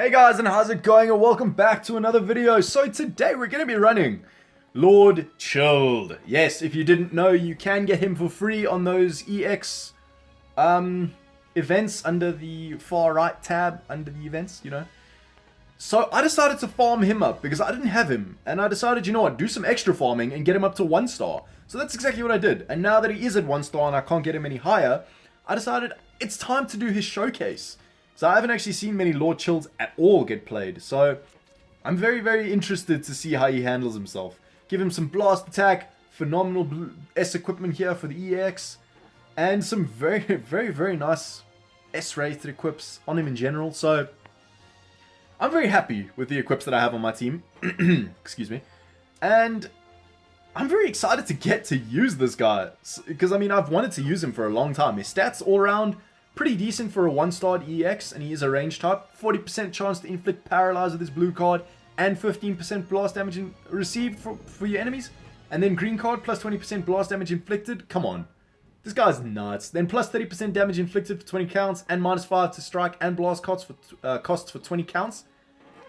Hey guys, and how's it going? And welcome back to another video. So today we're going to be running Lord Chilled. Yes, if you didn't know, you can get him for free on those EX events under the far right tab, under the events, you know. So I decided to farm him up because I didn't have him. And I decided, you know what, do some extra farming and get him up to 1 star. So that's exactly what I did. And now that he is at 1 star and I can't get him any higher, I decided it's time to do his showcase. So I haven't actually seen many Lord Chills at all get played. So I'm very, very interested to see how he handles himself. Give him some blast attack, phenomenal S equipment here for the EX, and some very, very, very nice S-rated equips on him in general. So I'm very happy with the equips that I have on my team. Excuse me. And I'm very excited to get to use this guy. Because, I mean, I've wanted to use him for a long time. His stats all around pretty decent for a 1-star EX, and he is a range type. 40% chance to inflict paralyze with his blue card, and 15% blast damage received for your enemies. And then green card, plus 20% blast damage inflicted. Come on. This guy's nuts. Then plus 30% damage inflicted for 20 counts, and minus 5 to strike and blast costs for 20 counts.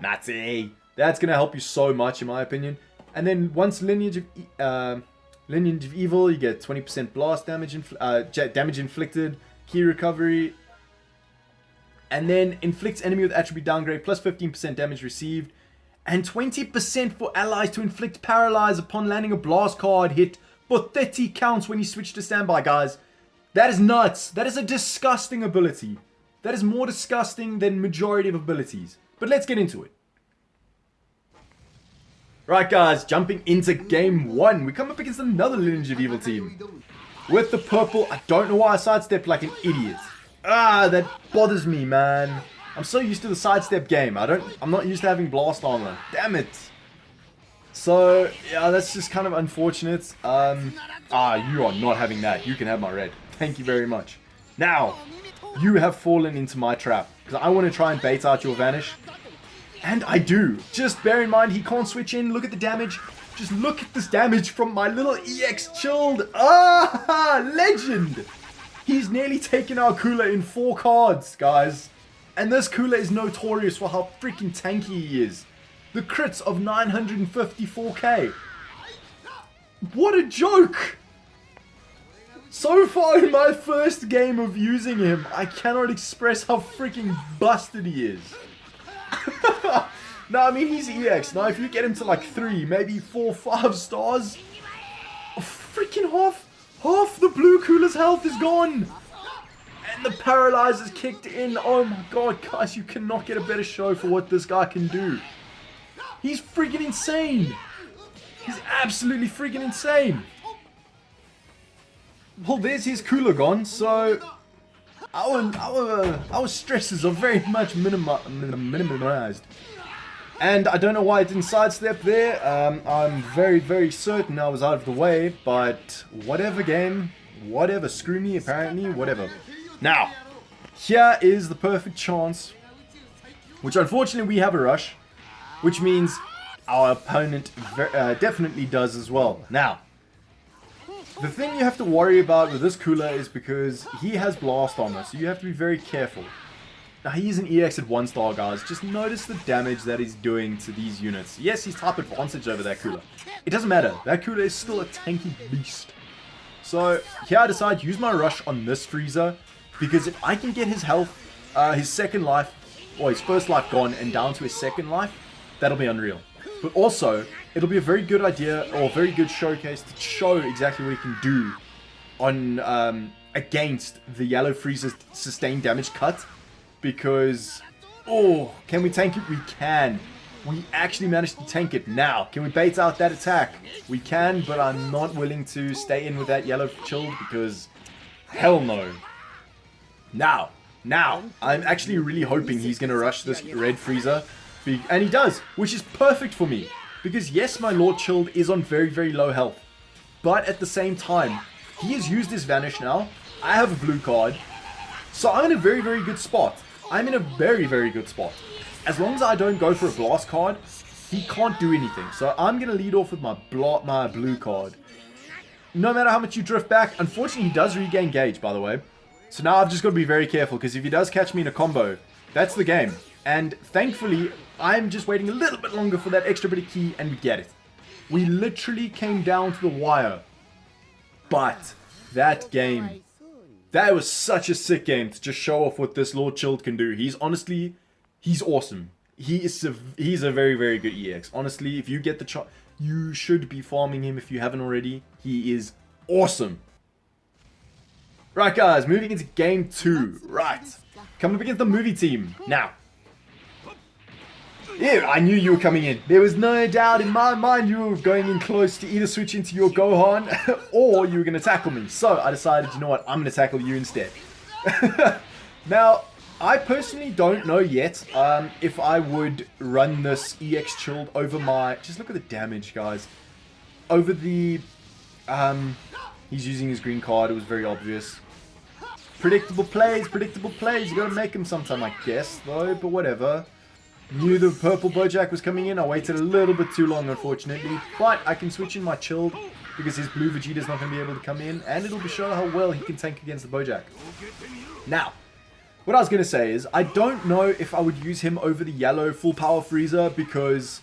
Nutty. That's going to help you so much, in my opinion. And then once Lineage of Evil, you get 20% blast damage, damage inflicted, key recovery, and then inflicts enemy with attribute downgrade, plus 15% damage received, and 20% for allies to inflict paralyze upon landing a blast card hit for 30 counts when you switch to standby, guys. That is nuts. That is a disgusting ability. That is more disgusting than majority of abilities. But let's get into it. Right, guys, jumping into game 1. We come up against another Lineage of Evil team. With the purple, I don't know why I sidestepped like an idiot. That bothers me, man. I'm so used to the sidestep game. I'm not used to having blast armor. Damn it. So, yeah, that's just kind of unfortunate. You are not having that. You can have my red. Thank you very much. Now, you have fallen into my trap. Because I want to try and bait out your vanish. And I do. Just bear in mind, he can't switch in. Look at the damage. Just look at this damage from my little EX Chilled. Legend. He's nearly taken our Kula in 4 cards, guys. And this Kula is notorious for how freaking tanky he is. The crits of 954k. What a joke. So far in my first game of using him, I cannot express how freaking busted he is. No, I mean, he's EX. Now, if you get him to like 3, maybe 4, 5 stars, freaking half the blue Kula's health is gone. And the paralyze is kicked in. Oh my god, guys, you cannot get a better show for what this guy can do. He's freaking insane. He's absolutely freaking insane. Well, there's his Kula gone, so our stresses are very much minimized. And I don't know why I didn't sidestep there. I'm very, very certain I was out of the way, but whatever game, whatever, screw me apparently, whatever. Now, here is the perfect chance, which unfortunately we have a rush, which means our opponent definitely does as well. Now, the thing you have to worry about with this Kula is because he has blast armor, so you have to be very careful. Now, he is an EX at 1 star, guys. Just notice the damage that he's doing to these units. Yes, he's type advantage over that Kula. It doesn't matter. That Kula is still a tanky beast. So, here I decide to use my rush on this Frieza, because if I can get his health, his second life, or his first life gone and down to his second life, that'll be unreal. But also, it'll be a very good idea, or a very good showcase to show exactly what he can do on against the yellow Frieza's sustained damage cut. Because, can we tank it? We can. We actually managed to tank it. Now, can we bait out that attack? We can, but I'm not willing to stay in with that yellow Chilled because hell no. Now, I'm actually really hoping he's going to rush this red Frieza. And he does, which is perfect for me. Because yes, my Lord Chilled is on very, very low health. But at the same time, he has used his vanish now. I have a blue card. So I'm in a very, very good spot. I'm in a very, very good spot. As long as I don't go for a blast card, he can't do anything. So I'm going to lead off with my blue card. No matter how much you drift back, unfortunately he does regain gauge, by the way. So now I've just got to be very careful, because if he does catch me in a combo, that's the game. And thankfully, I'm just waiting a little bit longer for that extra bit of key, and we get it. We literally came down to the wire. But that game, that was such a sick game to just show off what this Lord Chilled can do. He's honestly, he's awesome. He's a very, very good EX. Honestly, if you get the chance, you should be farming him if you haven't already. He is awesome. Right, guys, moving into game 2. Right. Coming up against the movie team. Now. Yeah, I knew you were coming in. There was no doubt in my mind you were going in close to either switch into your Gohan or you were going to tackle me. So I decided, you know what, I'm going to tackle you instead. Now, I personally don't know yet if I would run this EX Chilled over my... Just look at the damage, guys. Over the... he's using his green card. It was very obvious. Predictable plays, predictable plays. You got to make them sometime, I guess, though, but whatever. Knew the purple Bojack was coming in. I waited a little bit too long, unfortunately. But I can switch in my Chilled because his blue Vegeta's not going to be able to come in. And it'll show how well he can tank against the Bojack. Now, what I was going to say is, I don't know if I would use him over the yellow full power Frieza because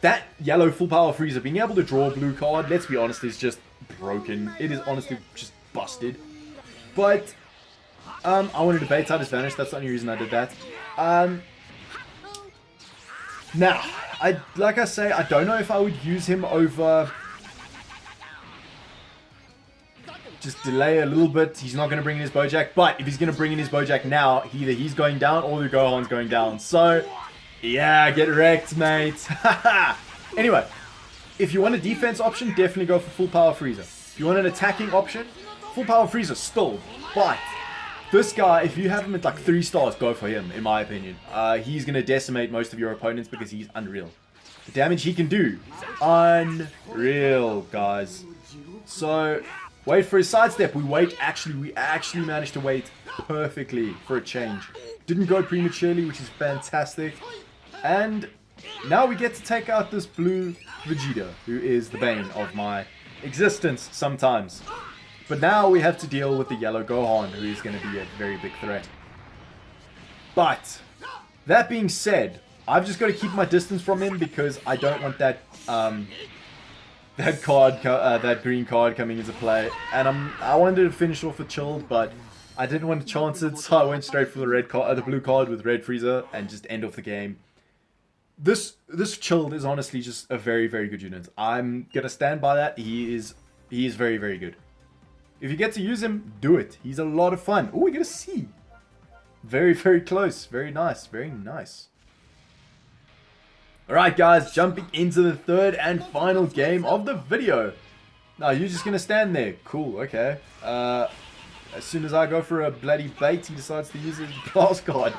that yellow full power Frieza, being able to draw a blue card, let's be honest, is just broken. It is honestly just busted. But, I wanted to bait out his Vanish. That's the only reason I did that. Now, like I say, I don't know if I would use him over... Just delay a little bit. He's not going to bring in his Bojack. But if he's going to bring in his Bojack now, either he's going down or the Gohan's going down. So, yeah, get wrecked, mate. Anyway, if you want a defense option, definitely go for full power Frieza. If you want an attacking option, full power Frieza still. But this guy, if you have him at like 3 stars, go for him, in my opinion. He's going to decimate most of your opponents because he's unreal. The damage he can do, unreal, guys. So... wait for his sidestep. We actually managed to wait perfectly for a change. Didn't go prematurely, which is fantastic. And now we get to take out this blue Vegeta, who is the bane of my existence sometimes. But now we have to deal with the yellow Gohan, who is going to be a very big threat. But, that being said, I've just got to keep my distance from him because I don't want that... that green card coming into play, and I wanted to finish off with Chilled, but I didn't want to chance it, so I went straight for the red card, the blue card with Red Frieza, and just end off the game. This Chilled is honestly just a very, very good unit. I'm gonna stand by that. He is very, very good. If you get to use him, do it. He's a lot of fun. Oh, we get a C. Very, very close. Very nice. Very nice. Alright guys, jumping into the third and final game of the video. No, you're just going to stand there. Cool, okay. As soon as I go for a bloody bait, he decides to use his blast card.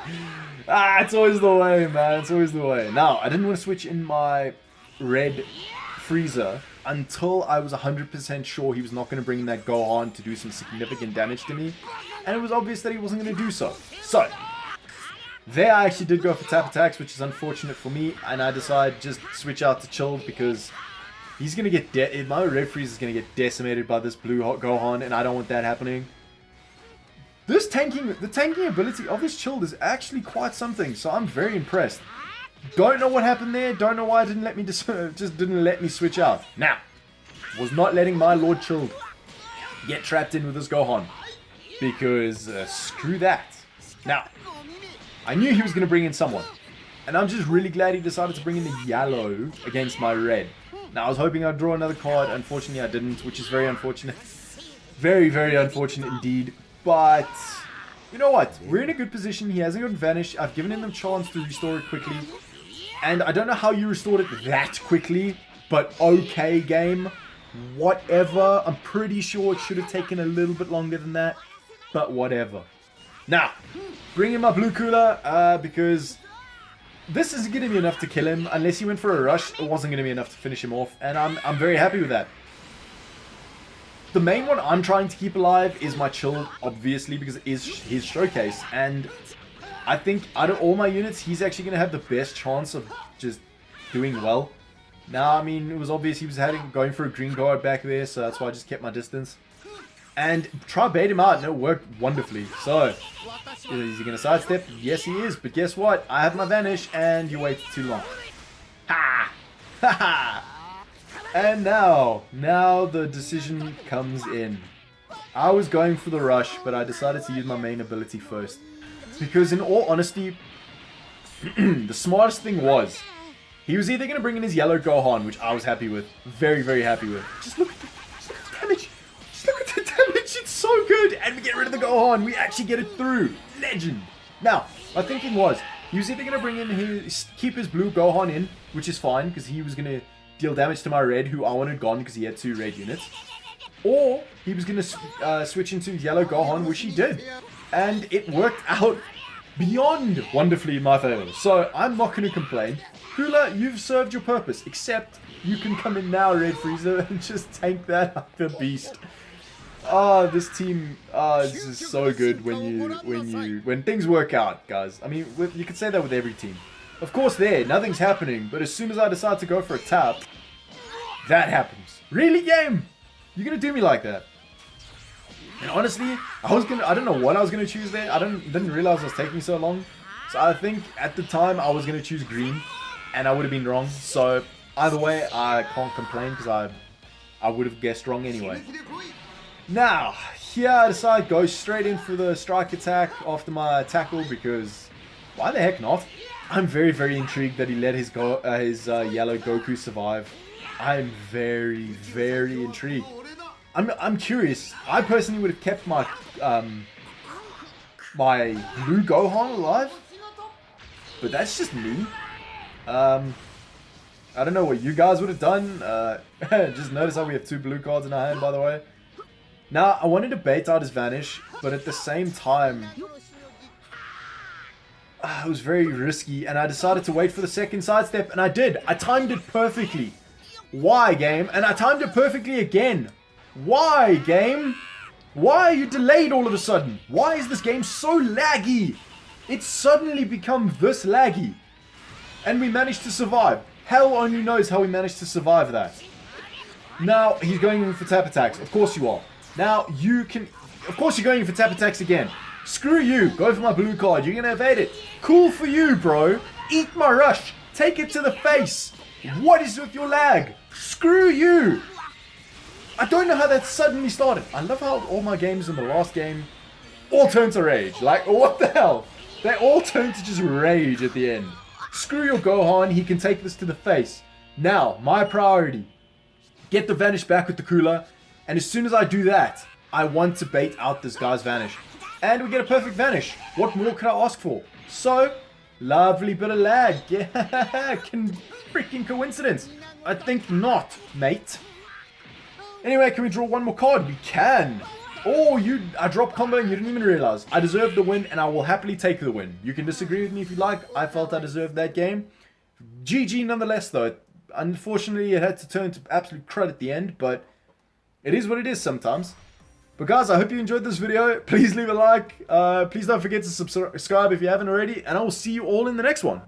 It's always the way, man. It's always the way. Now, I didn't want to switch in my red Frieza until I was 100% sure he was not going to bring in that Gohan to do some significant damage to me. And it was obvious that he wasn't going to do so. So... there I actually did go for tap attacks, which is unfortunate for me, and I decided just switch out to Chilled because he's going to get my Red Frieza is going to get decimated by this blue Gohan, and I don't want that happening. The tanking ability of this Chilled is actually quite something, so I'm very impressed. Don't know what happened there, don't know why it didn't let me just didn't let me switch out. Now, was not letting my Lord Chilled get trapped in with this Gohan, because screw that. Now, I knew he was going to bring in someone. And I'm just really glad he decided to bring in the yellow against my red. Now, I was hoping I'd draw another card. Unfortunately, I didn't, which is very unfortunate. Very, very unfortunate indeed. But, you know what? We're in a good position. He hasn't gotten Vanish. I've given him the chance to restore it quickly. And I don't know how you restored it that quickly. But okay, game. Whatever. I'm pretty sure it should have taken a little bit longer than that. But whatever. Now, bring in my blue cooler, because this isn't going to be enough to kill him. Unless he went for a rush, it wasn't going to be enough to finish him off. And I'm very happy with that. The main one I'm trying to keep alive is my Chilled, obviously, because it is his showcase. And I think out of all my units, he's actually going to have the best chance of just doing well. Now, I mean, it was obvious he was going for a green card back there, so that's why I just kept my distance. and try bait him out, and it worked wonderfully. So, is he going to sidestep? Yes, he is. But guess what? I have my vanish, and you waited too long. Ha! Ha ha! And now the decision comes in. I was going for the rush, but I decided to use my main ability first. Because in all honesty, the smartest thing was, he was either going to bring in his yellow Gohan, which I was happy with. Very, very happy with. Just look at the damage. Just look at the damage. It's so good. And we get rid of the Gohan. We actually get it through. Legend. Now, my thinking was, he was either going to bring in keep his blue Gohan in, which is fine, because he was going to deal damage to my red, who I wanted gone because he had 2 red units. Or he was going to switch into yellow Gohan, which he did. And it worked out beyond wonderfully in my favor. So I'm not going to complain. Cooler, you've served your purpose, except you can come in now, Red Frieza, and just tank that hyper beast. Ah, this team, this is so good when things work out, guys. I mean, you could say that with every team. Of course, nothing's happening, but as soon as I decide to go for a tap, that happens. Really, game? You're gonna do me like that? And honestly, I don't know what I was gonna choose there. I didn't realize it was taking so long. So I think at the time I was gonna choose green, and I would have been wrong. So either way, I can't complain because I would have guessed wrong anyway. Now, here I decide go straight in for the strike attack after my tackle because why the heck not? I'm very, very intrigued that he let his yellow Goku survive. I'm very, very intrigued. I'm curious. I personally would have kept my my blue Gohan alive, but that's just me. I don't know what you guys would have done. Just notice how we have 2 blue cards in our hand, by the way. Now, I wanted to bait out his vanish, but at the same time, it was very risky, and I decided to wait for the second sidestep, and I did. I timed it perfectly. Why, game? And I timed it perfectly again. Why, game? Why are you delayed all of a sudden? Why is this game so laggy? It's suddenly become this laggy. And we managed to survive. Hell only knows how we managed to survive that. Now, he's going in for tap attacks. Of course you are. Now, you can... Of course you're going in for tap attacks again. Screw you. Go for my blue card. You're going to evade it. Cool for you, bro. Eat my rush. Take it to the face. What is with your lag? Screw you. I don't know how that suddenly started. I love how all my games in the last game all turned to rage. Like, what the hell? They all turned to just rage at the end. Screw your Gohan. He can take this to the face. Now, my priority. Get the vanish back with the cooler. And as soon as I do that, I want to bait out this guy's vanish. And we get a perfect vanish. What more could I ask for? So, lovely bit of lag. Yeah, freaking coincidence. I think not, mate. Anyway, can we draw one more card? We can. Oh, I dropped combo and you didn't even realize. I deserved the win and I will happily take the win. You can disagree with me if you like. I felt I deserved that game. GG nonetheless though. Unfortunately, it had to turn to absolute crud at the end, but it is what it is sometimes. But guys, I hope you enjoyed this video. Please leave a like. Please don't forget to subscribe if you haven't already. And I will see you all in the next one.